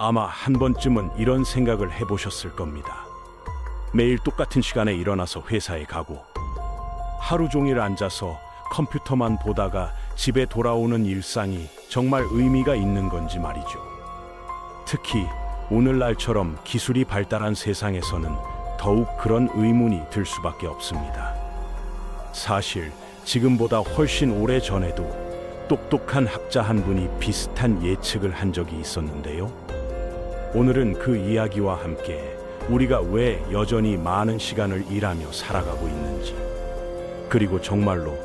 아마 한 번쯤은 이런 생각을 해보셨을 겁니다. 매일 똑같은 시간에 일어나서 회사에 가고 하루 종일 앉아서 컴퓨터만 보다가 집에 돌아오는 일상이 정말 의미가 있는 건지 말이죠. 특히 오늘날처럼 기술이 발달한 세상에서는 더욱 그런 의문이 들 수밖에 없습니다. 사실 지금보다 훨씬 오래 전에도 똑똑한 학자 한 분이 비슷한 예측을 한 적이 있었는데요. 오늘은 그 이야기와 함께 우리가 왜 여전히 많은 시간을 일하며 살아가고 있는지, 그리고 정말로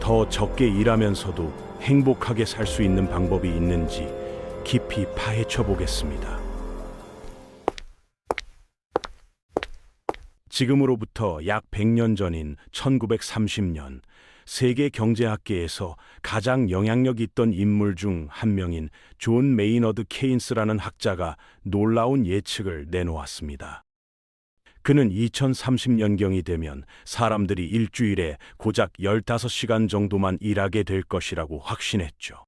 더 적게 일하면서도 행복하게 살 수 있는 방법이 있는지 깊이 파헤쳐 보겠습니다. 지금으로부터 약 100년 전인 1930년, 세계 경제학계에서 가장 영향력 있던 인물 중 한 명인 존 메이너드 케인스라는 학자가 놀라운 예측을 내놓았습니다. 그는 2030년경이 되면 사람들이 일주일에 고작 15시간 정도만 일하게 될 것이라고 확신했죠.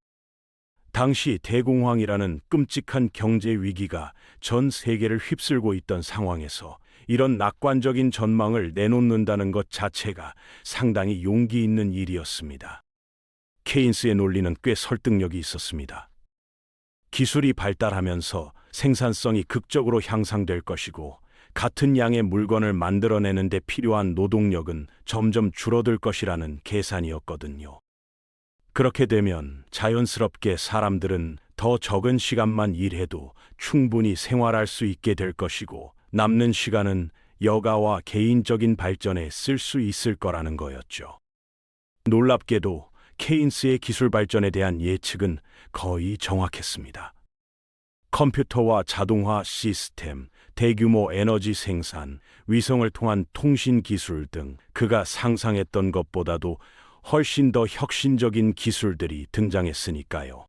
당시 대공황이라는 끔찍한 경제 위기가 전 세계를 휩쓸고 있던 상황에서 이런 낙관적인 전망을 내놓는다는 것 자체가 상당히 용기 있는 일이었습니다. 케인스의 논리는 꽤 설득력이 있었습니다. 기술이 발달하면서 생산성이 극적으로 향상될 것이고, 같은 양의 물건을 만들어내는 데 필요한 노동력은 점점 줄어들 것이라는 계산이었거든요. 그렇게 되면 자연스럽게 사람들은 더 적은 시간만 일해도 충분히 생활할 수 있게 될 것이고, 남는 시간은 여가와 개인적인 발전에 쓸 수 있을 거라는 거였죠. 놀랍게도 케인스의 기술 발전에 대한 예측은 거의 정확했습니다. 컴퓨터와 자동화 시스템, 대규모 에너지 생산, 위성을 통한 통신 기술 등 그가 상상했던 것보다도 훨씬 더 혁신적인 기술들이 등장했으니까요.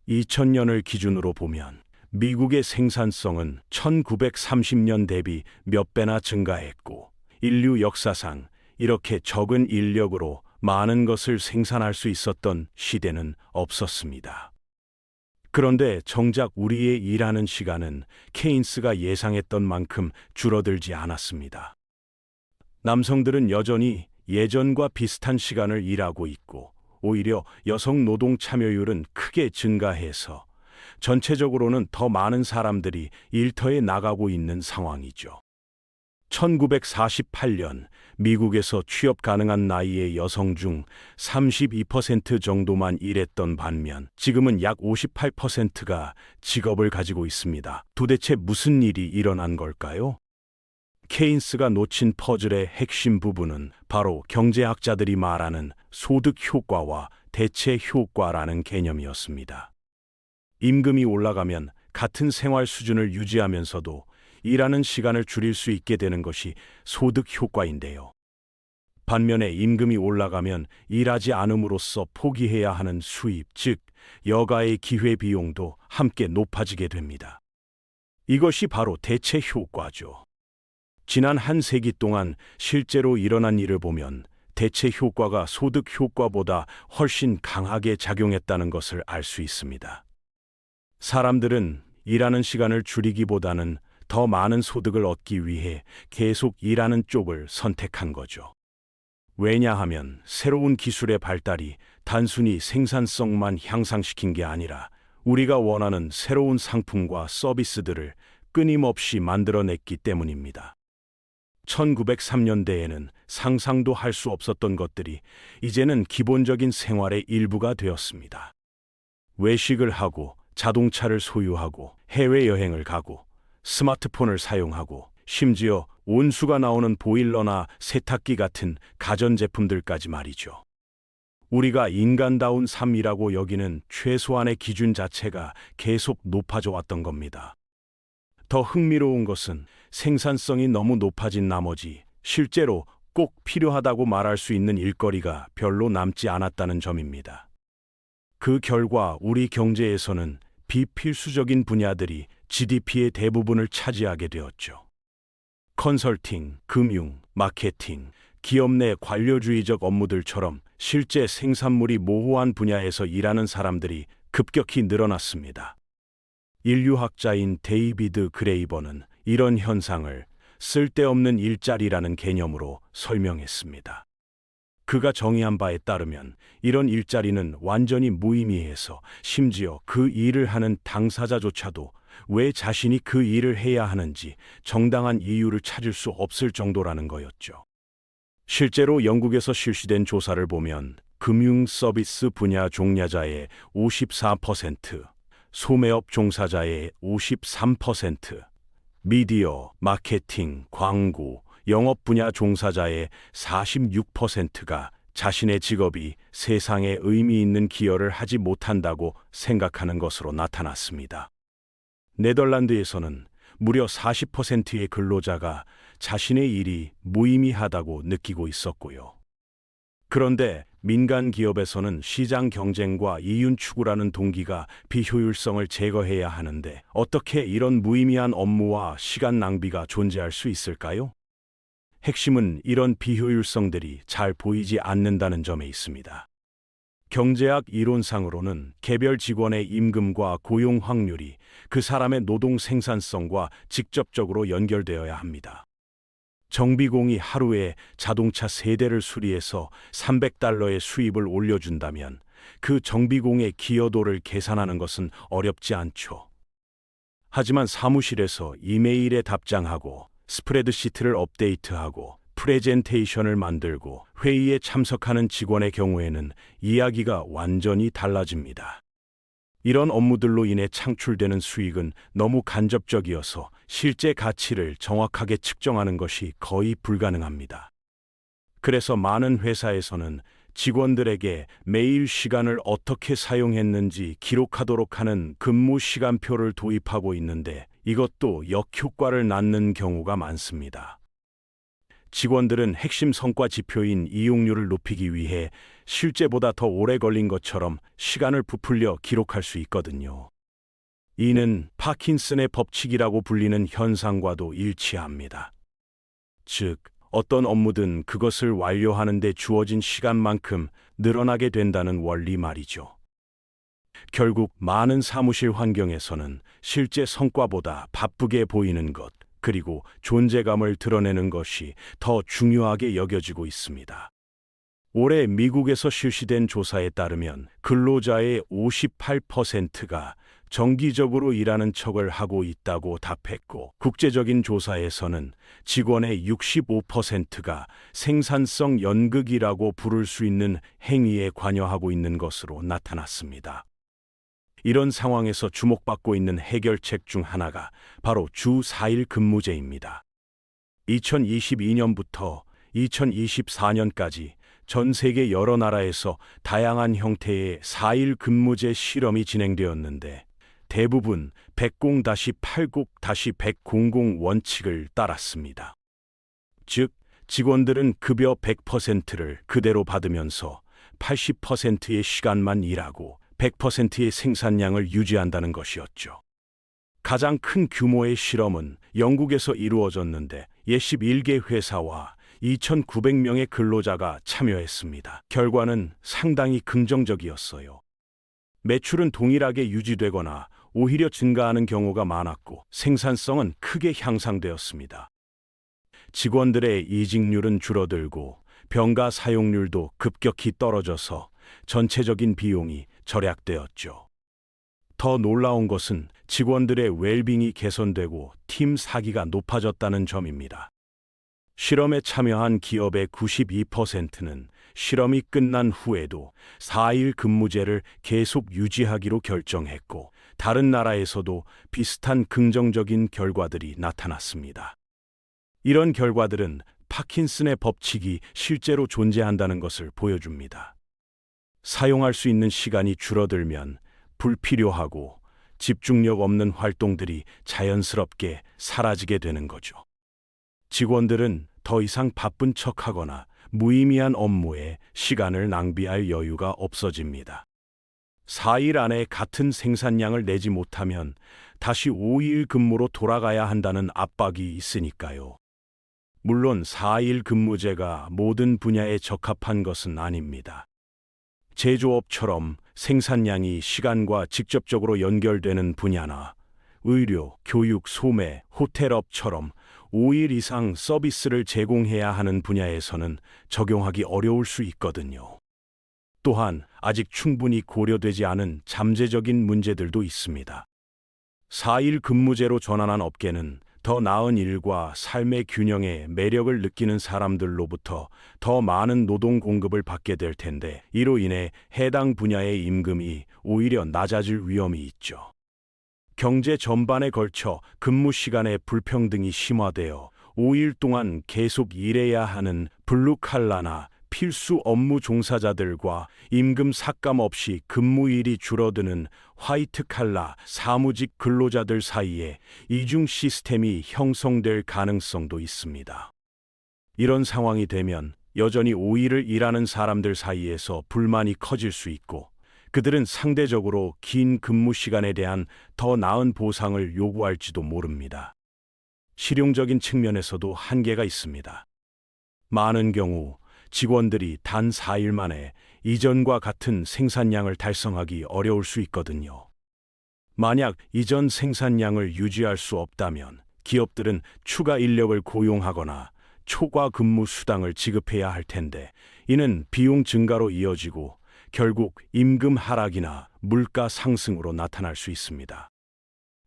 2000년을 기준으로 보면 미국의 생산성은 1930년 대비 몇 배나 증가했고, 인류 역사상 이렇게 적은 인력으로 많은 것을 생산할 수 있었던 시대는 없었습니다. 그런데 정작 우리의 일하는 시간은 케인스가 예상했던 만큼 줄어들지 않았습니다. 남성들은 여전히 예전과 비슷한 시간을 일하고 있고, 오히려 여성 노동 참여율은 크게 증가해서 전체적으로는 더 많은 사람들이 일터에 나가고 있는 상황이죠. 1948년 미국에서 취업 가능한 나이의 여성 중 32% 정도만 일했던 반면 지금은 약 58%가 직업을 가지고 있습니다. 도대체 무슨 일이 일어난 걸까요? 케인스가 놓친 퍼즐의 핵심 부분은 바로 경제학자들이 말하는 소득 효과와 대체 효과라는 개념이었습니다. 임금이 올라가면 같은 생활 수준을 유지하면서도 일하는 시간을 줄일 수 있게 되는 것이 소득 효과인데요. 반면에 임금이 올라가면 일하지 않음으로써 포기해야 하는 수입, 즉 여가의 기회 비용도 함께 높아지게 됩니다. 이것이 바로 대체 효과죠. 지난 한 세기 동안 실제로 일어난 일을 보면 대체 효과가 소득 효과보다 훨씬 강하게 작용했다는 것을 알 수 있습니다. 사람들은 일하는 시간을 줄이기보다는 더 많은 소득을 얻기 위해 계속 일하는 쪽을 선택한 거죠. 왜냐하면 새로운 기술의 발달이 단순히 생산성만 향상시킨 게 아니라 우리가 원하는 새로운 상품과 서비스들을 끊임없이 만들어냈기 때문입니다. 1903년대에는 상상도 할 수 없었던 것들이 이제는 기본적인 생활의 일부가 되었습니다. 외식을 하고, 자동차를 소유하고, 해외여행을 가고, 스마트폰을 사용하고, 심지어 온수가 나오는 보일러나 세탁기 같은 가전제품들까지 말이죠. 우리가 인간다운 삶이라고 여기는 최소한의 기준 자체가 계속 높아져 왔던 겁니다. 더 흥미로운 것은 생산성이 너무 높아진 나머지 실제로 꼭 필요하다고 말할 수 있는 일거리가 별로 남지 않았다는 점입니다. 그 결과 우리 경제에서는 비필수적인 분야들이 GDP의 대부분을 차지하게 되었죠. 컨설팅, 금융, 마케팅, 기업 내 관료주의적 업무들처럼 실제 생산물이 모호한 분야에서 일하는 사람들이 급격히 늘어났습니다. 인류학자인 데이비드 그레이버는 이런 현상을 쓸데없는 일자리라는 개념으로 설명했습니다. 그가 정의한 바에 따르면 이런 일자리는 완전히 무의미해서 심지어 그 일을 하는 당사자조차도 왜 자신이 그 일을 해야 하는지 정당한 이유를 찾을 수 없을 정도라는 거였죠. 실제로 영국에서 실시된 조사를 보면 금융 서비스 분야 종사자의 54%, 소매업 종사자의 53%, 미디어, 마케팅, 광고, 영업 분야 종사자의 46%가 자신의 직업이 세상에 의미 있는 기여를 하지 못한다고 생각하는 것으로 나타났습니다. 네덜란드에서는 무려 40%의 근로자가 자신의 일이 무의미하다고 느끼고 있었고요. 그런데 민간 기업에서는 시장 경쟁과 이윤 추구라는 동기가 비효율성을 제거해야 하는데 어떻게 이런 무의미한 업무와 시간 낭비가 존재할 수 있을까요? 핵심은 이런 비효율성들이 잘 보이지 않는다는 점에 있습니다. 경제학 이론상으로는 개별 직원의 임금과 고용 확률이 그 사람의 노동 생산성과 직접적으로 연결되어야 합니다. 정비공이 하루에 자동차 3대를 수리해서 $300의 수입을 올려준다면 그 정비공의 기여도를 계산하는 것은 어렵지 않죠. 하지만 사무실에서 이메일에 답장하고 스프레드시트를 업데이트하고 프레젠테이션을 만들고 회의에 참석하는 직원의 경우에는 이야기가 완전히 달라집니다. 이런 업무들로 인해 창출되는 수익은 너무 간접적이어서 실제 가치를 정확하게 측정하는 것이 거의 불가능합니다. 그래서 많은 회사에서는 직원들에게 매일 시간을 어떻게 사용했는지 기록하도록 하는 근무 시간표를 도입하고 있는데 이것도 역효과를 낳는 경우가 많습니다. 직원들은 핵심 성과 지표인 이용률을 높이기 위해 실제보다 더 오래 걸린 것처럼 시간을 부풀려 기록할 수 있거든요. 이는 파킨슨의 법칙이라고 불리는 현상과도 일치합니다. 즉, 어떤 업무든 그것을 완료하는 데 주어진 시간만큼 늘어나게 된다는 원리 말이죠. 결국 많은 사무실 환경에서는 실제 성과보다 바쁘게 보이는 것, 그리고 존재감을 드러내는 것이 더 중요하게 여겨지고 있습니다. 올해 미국에서 실시된 조사에 따르면 근로자의 58%가 정기적으로 일하는 척을 하고 있다고 답했고, 국제적인 조사에서는 직원의 65%가 생산성 연극이라고 부를 수 있는 행위에 관여하고 있는 것으로 나타났습니다. 이런 상황에서 주목받고 있는 해결책 중 하나가 바로 주 4일 근무제입니다. 2022년부터 2024년까지 전 세계 여러 나라에서 다양한 형태의 4일 근무제 실험이 진행되었는데 대부분 100-80-100 원칙을 따랐습니다. 즉, 직원들은 급여 100%를 그대로 받으면서 80%의 시간만 일하고 100%의 생산량을 유지한다는 것이었죠. 가장 큰 규모의 실험은 영국에서 이루어졌는데 11개 회사와 2,900명의 근로자가 참여했습니다. 결과는 상당히 긍정적이었어요. 매출은 동일하게 유지되거나 오히려 증가하는 경우가 많았고 생산성은 크게 향상되었습니다. 직원들의 이직률은 줄어들고 병가 사용률도 급격히 떨어져서 전체적인 비용이 절약되었죠. 더 놀라운 것은 직원들의 웰빙이 개선되고 팀 사기가 높아졌다는 점입니다. 실험에 참여한 기업의 92%는 실험이 끝난 후에도 4일 근무제를 계속 유지하기로 결정했고, 다른 나라에서도 비슷한 긍정적인 결과들이 나타났습니다. 이런 결과들은 파킨슨의 법칙이 실제로 존재한다는 것을 보여줍니다. 사용할 수 있는 시간이 줄어들면 불필요하고 집중력 없는 활동들이 자연스럽게 사라지게 되는 거죠. 직원들은 더 이상 바쁜 척하거나 무의미한 업무에 시간을 낭비할 여유가 없어집니다. 4일 안에 같은 생산량을 내지 못하면 다시 5일 근무로 돌아가야 한다는 압박이 있으니까요. 물론 4일 근무제가 모든 분야에 적합한 것은 아닙니다. 제조업처럼 생산량이 시간과 직접적으로 연결되는 분야나 의료, 교육, 소매, 호텔업처럼 5일 이상 서비스를 제공해야 하는 분야에서는 적용하기 어려울 수 있거든요. 또한 아직 충분히 고려되지 않은 잠재적인 문제들도 있습니다. 4일 근무제로 전환한 업계는 더 나은 일과 삶의 균형에 매력을 느끼는 사람들로부터 더 많은 노동 공급을 받게 될 텐데, 이로 인해 해당 분야의 임금이 오히려 낮아질 위험이 있죠. 경제 전반에 걸쳐 근무 시간의 불평등이 심화되어 5일 동안 계속 일해야 하는 블루칼라나 필수 업무 종사자들과 임금 삭감 없이 근무일이 줄어드는 화이트칼라 사무직 근로자들 사이에 이중 시스템이 형성될 가능성도 있습니다. 이런 상황이 되면 여전히 5일을 일하는 사람들 사이에서 불만이 커질 수 있고, 그들은 상대적으로 긴 근무 시간에 대한 더 나은 보상을 요구할지도 모릅니다. 실용적인 측면에서도 한계가 있습니다. 많은 경우 직원들이 단 4일 만에 이전과 같은 생산량을 달성하기 어려울 수 있거든요. 만약 이전 생산량을 유지할 수 없다면 기업들은 추가 인력을 고용하거나 초과 근무 수당을 지급해야 할 텐데, 이는 비용 증가로 이어지고 결국 임금 하락이나 물가 상승으로 나타날 수 있습니다.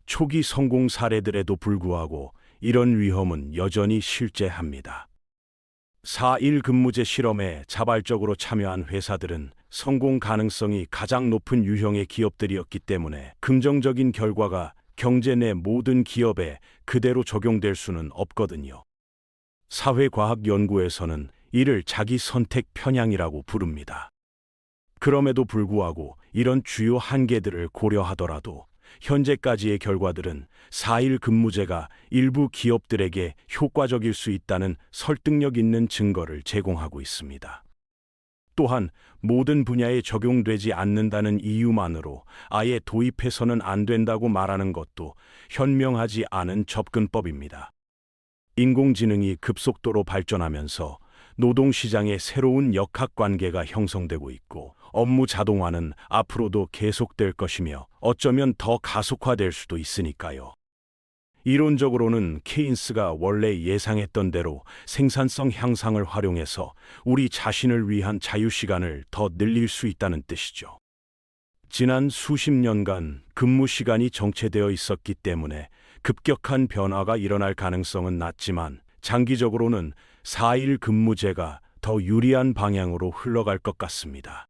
초기 성공 사례들에도 불구하고 이런 위험은 여전히 실제합니다. 4일 근무제 실험에 자발적으로 참여한 회사들은 성공 가능성이 가장 높은 유형의 기업들이었기 때문에 긍정적인 결과가 경제 내 모든 기업에 그대로 적용될 수는 없거든요. 사회과학 연구에서는 이를 자기 선택 편향이라고 부릅니다. 그럼에도 불구하고 이런 주요 한계들을 고려하더라도 현재까지의 결과들은 4일 근무제가 일부 기업들에게 효과적일 수 있다는 설득력 있는 증거를 제공하고 있습니다. 또한 모든 분야에 적용되지 않는다는 이유만으로 아예 도입해서는 안 된다고 말하는 것도 현명하지 않은 접근법입니다. 인공지능이 급속도로 발전하면서 노동시장에 새로운 역학관계가 형성되고 있고, 업무 자동화는 앞으로도 계속될 것이며 어쩌면 더 가속화될 수도 있으니까요. 이론적으로는 케인스가 원래 예상했던 대로 생산성 향상을 활용해서 우리 자신을 위한 자유시간을 더 늘릴 수 있다는 뜻이죠. 지난 수십 년간 근무 시간이 정체되어 있었기 때문에 급격한 변화가 일어날 가능성은 낮지만, 장기적으로는 4일 근무제가 더 유리한 방향으로 흘러갈 것 같습니다.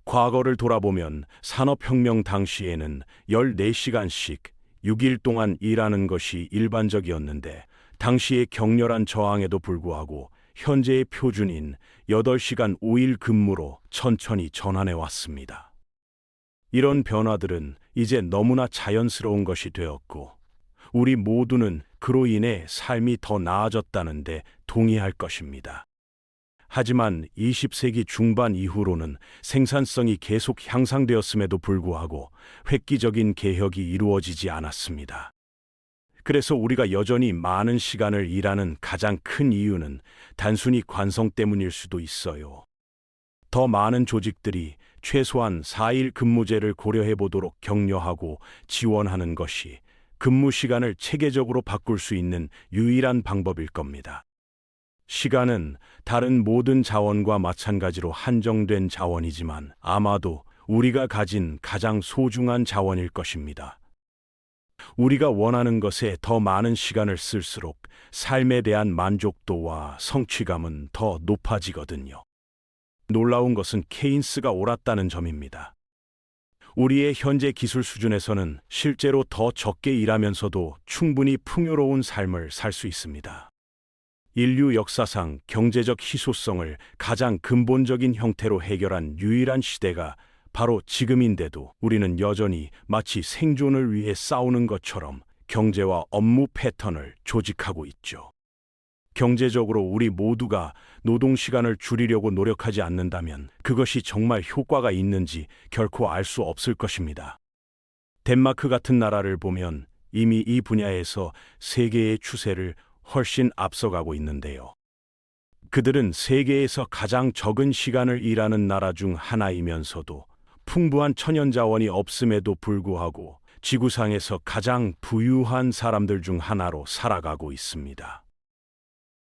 과거를 돌아보면 산업혁명 당시에는 14시간씩 6일 동안 일하는 것이 일반적이었는데, 당시의 격렬한 저항에도 불구하고 현재의 표준인 8시간 5일 근무로 천천히 전환해 왔습니다. 이런 변화들은 이제 너무나 자연스러운 것이 되었고, 우리 모두는 그로 인해 삶이 더 나아졌다는데 동의할 것입니다. 하지만 20세기 중반 이후로는 생산성이 계속 향상되었음에도 불구하고 획기적인 개혁이 이루어지지 않았습니다. 그래서 우리가 여전히 많은 시간을 일하는 가장 큰 이유는 단순히 관성 때문일 수도 있어요. 더 많은 조직들이 최소한 4일 근무제를 고려해 보도록 격려하고 지원하는 것이 근무 시간을 체계적으로 바꿀 수 있는 유일한 방법일 겁니다. 시간은 다른 모든 자원과 마찬가지로 한정된 자원이지만 아마도 우리가 가진 가장 소중한 자원일 것입니다. 우리가 원하는 것에 더 많은 시간을 쓸수록 삶에 대한 만족도와 성취감은 더 높아지거든요. 놀라운 것은 케인스가 옳았다는 점입니다. 우리의 현재 기술 수준에서는 실제로 더 적게 일하면서도 충분히 풍요로운 삶을 살 수 있습니다. 인류 역사상 경제적 희소성을 가장 근본적인 형태로 해결한 유일한 시대가 바로 지금인데도 우리는 여전히 마치 생존을 위해 싸우는 것처럼 경제와 업무 패턴을 조직하고 있죠. 경제적으로 우리 모두가 노동시간을 줄이려고 노력하지 않는다면 그것이 정말 효과가 있는지 결코 알 수 없을 것입니다. 덴마크 같은 나라를 보면 이미 이 분야에서 세계의 추세를 훨씬 앞서가고 있는데요. 그들은 세계에서 가장 적은 시간을 일하는 나라 중 하나이면서도 풍부한 천연자원이 없음에도 불구하고 지구상에서 가장 부유한 사람들 중 하나로 살아가고 있습니다.